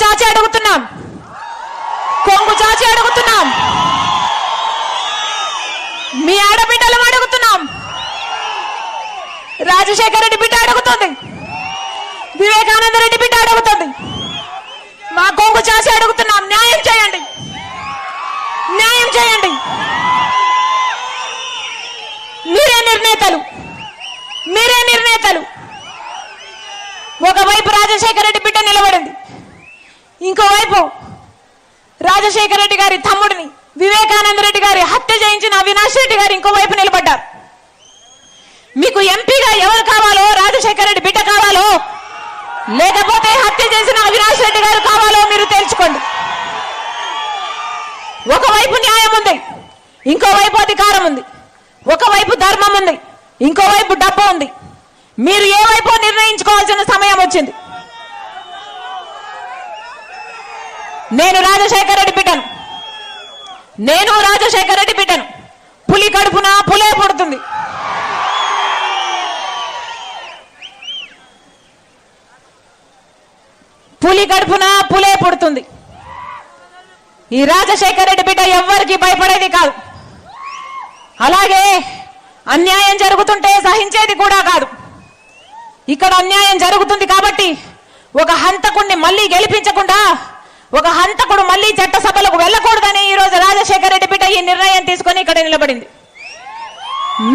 చాచి అడుగుతున్నాం, కొంగు చాచి అడుగుతున్నాం, మీ ఆడబిడ్డలం అడుగుతున్నాం. రాజశేఖర రెడ్డి బిడ్డ అడుగుతుంది, వివేకానంద రెడ్డి బిడ్డ అడుగుతుంది. మా కొంగు చాచి అడుగుతున్నాం, న్యాయం చేయండి, న్యాయం చేయండి. మీరే నిర్ణేతలు, మీరే నిర్ణేతలు. ఒకవైపు రాజశేఖర రెడ్డి బిడ్డ నిలబడింది, ఇంకోవైపు రాజశేఖర రెడ్డి గారి తమ్ముడిని వివేకానంద రెడ్డి గారి హత్య చేయించిన అవినాష్ రెడ్డి గారు ఇంకోవైపు నిలబడ్డారు. మీకు ఎంపీగా ఎవరు కావాలో, రాజశేఖర రెడ్డి బిడ్డ కావాలో లేకపోతే హత్య చేసిన అవినాష్ రెడ్డి గారు కావాలో మీరు తెలుసుకోండి. ఒకవైపు న్యాయం ఉంది, ఇంకోవైపు అధికారం ఉంది. ఒకవైపు ధర్మం ఉంది, ఇంకోవైపు డబ్బు ఉంది. మీరు ఏ వైపు నిర్ణయించుకోవాల్సిన సమయం వచ్చింది. నేను రాజశేఖర రెడ్డి బిడ్డను, నేను రాజశేఖర రెడ్డి బిడ్డను. పులి కడుపున పులే పుడుతుంది. పులి కడుపున పులే పుడుతుంది. ఈ రాజశేఖర రెడ్డి బిడ్డ ఎవ్వరికి భయపడేది కాదు, అలాగే అన్యాయం జరుగుతుంటే సహించేది కూడా కాదు. ఇక్కడ అన్యాయం జరుగుతుంది కాబట్టి ఒక హంతకుడిని మళ్ళీ గెలిపించకుండా, ఒక హంతకుడు మళ్ళీ చట్టసభలకు వెళ్ళకూడదని ఈరోజు రాజశేఖర రెడ్డి బిడ్డ ఈ నిర్ణయం తీసుకొని ఇక్కడ నిలబడింది.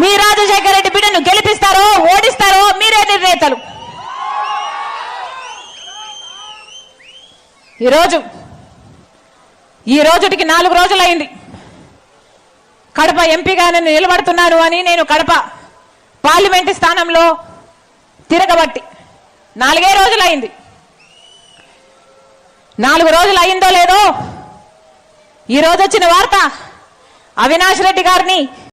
మీ రాజశేఖర రెడ్డి బిడ్డను గెలిపిస్తారో ఓడిస్తారో మీరే నిర్ణేతలు. ఈ రోజుటికి 4 రోజులైంది కడప ఎంపీగా నేను నిలబడుతున్నాను అని. నేను కడప పార్లమెంటు స్థానంలో తిరగబట్టి 4 రోజులైంది. 4 రోజులు అయిందో లేదో ఈ రోజు వచ్చిన వార్త, అవినాష్ రెడ్డి గారిని